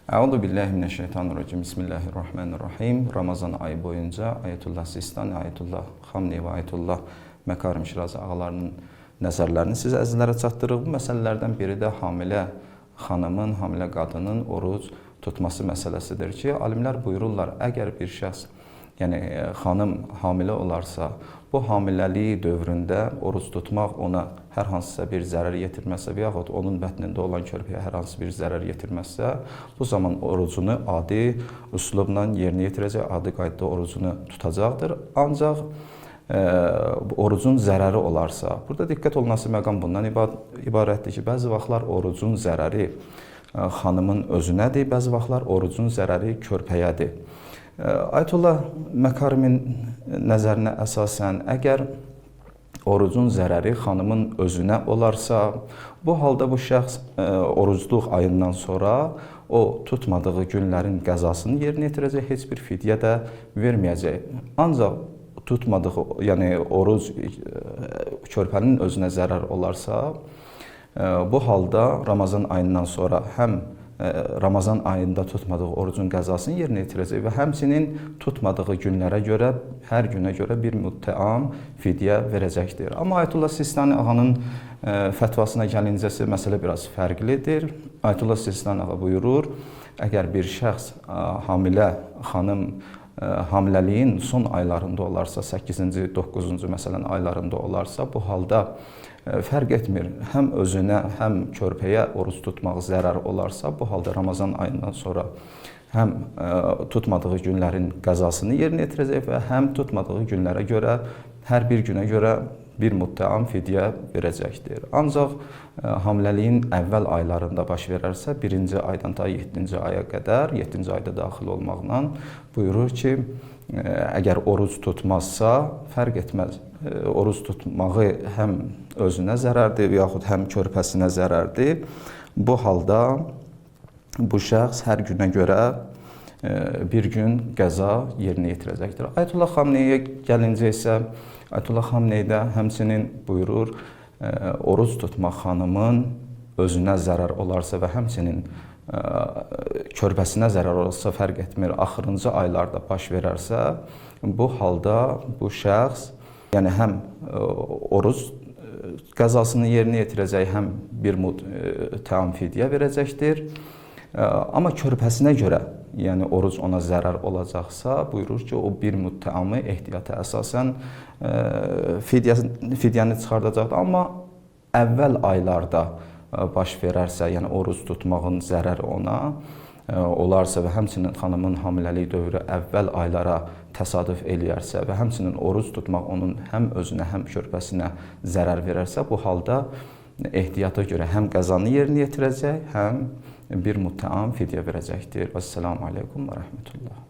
Əuzu billahi mineşşeytanirracim. Bismillahirrahmanirrahim. Ramazan ayı boyunca Ayətullah Sistani, Ayətullah Xamneyi və Ayətullah Məkarim Şirazi ağalarının nəzərlərini sizə əzizlərə çatdırırıq. Bu məsələlərdən biri də hamilə xanımın, hamilə qadının oruc tutması məsələsidir ki, alimlər buyururlar, əgər bir şəxs, yəni xanım hamilə olarsa, bu hamiləliyi dövründə oruc tutmaq ona hər hansısa bir zərər yetirməzsə və yaxud onun bətnində olan körpəyə hər hansı bir zərər yetirməzsə, bu zaman orucunu adi üslubla yerinə yetirəcək, adi qaydada orucunu tutacaqdır. Ancaq orucun zərəri olarsa, burada diqqət olunması məqam bundan ibarətdir ki, bəzi vaxtlar orucun zərəri xanımın özünədir, bəzi vaxtlar orucun zərəri körpəyədir. Ayətullah Məkarimin nəzərinə əsasən, əgər orucun zərəri xanımın özünə olarsa, bu halda bu şəxs orucluq ayından sonra o tutmadığı günlərin qəzasını yerinə yetirəcək, heç bir fidyə də verməyəcək. Ancaq tutmadığı, yəni oruc körpənin özünə zərər olarsa, bu halda Ramazan ayından sonra həm Ramazan ayında tutmadığı orucun qəzasını yerinə yetirəcək və həmçinin tutmadığı günlərə görə, hər günə görə bir müttəam fidyə verəcəkdir. Amma Ayətullah Sistani ağanın fətvasına gəlincəsi məsələ biraz fərqlidir. Ayətullah Sistani ağa buyurur, əgər bir şəxs hamilə xanım hamiləliyin son aylarında olarsa, 8-ci, 9-cu məsələn aylarında olarsa, bu halda fərq etmir, həm özünə, həm körpəyə oruc tutmaq zərər olarsa, bu halda Ramazan ayından sonra həm tutmadığı günlərin qəzasını yerinə yetirəcək və həm tutmadığı günlərə görə, hər bir günə görə bir müttəam fidyə verəcəkdir. Ancaq hamiləliyin əvvəl aylarında baş verərsə, 1-ci aydan ta 7-ci aya qədər, 7-ci ayda daxil olmaqla buyurur ki, əgər oruc tutmazsa, fərq etməz. Oruc tutmağı həm özünə zərərdir, yaxud həm körpəsinə zərərdir. Bu halda bu şəxs hər günə görə bir gün qəza yerinə yetirəcəkdir. Ayətullah Xamneyə gəlincə isə, Ayətullah Xamneyi də həmçinin buyurur, oruc tutmaq xanımın özünə zərər olarsa və həmçinin körpəsinə zərər olarsa, fərq etmir, axırıncı aylarda baş verərsə, bu halda bu şəxs, yəni həm oruc qəzasını yerinə yetirəcək, həm bir müttəam fidyə verəcəkdir. Amma körpəsinə görə, yəni oruc ona zərər olacaqsa, buyurur ki, o bir müttəamı ehtiyata əsasən fidyəni çıxardacaqdır. Amma əvvəl aylarda baş verərsə, yəni oruc tutmağın zərəri ona olarsa və həmçinin xanımın hamiləlik dövrü əvvəl aylara təsadüf eləyərsə və həmçinin oruc tutmaq onun həm özünə, həm körpəsinə zərər verərsə, bu halda ehtiyata görə həm qəzanı yerinə yetirəcək, həm bir müttəam fidyə verəcəkdir. Vəssalamu aleykum və rəhmətullah.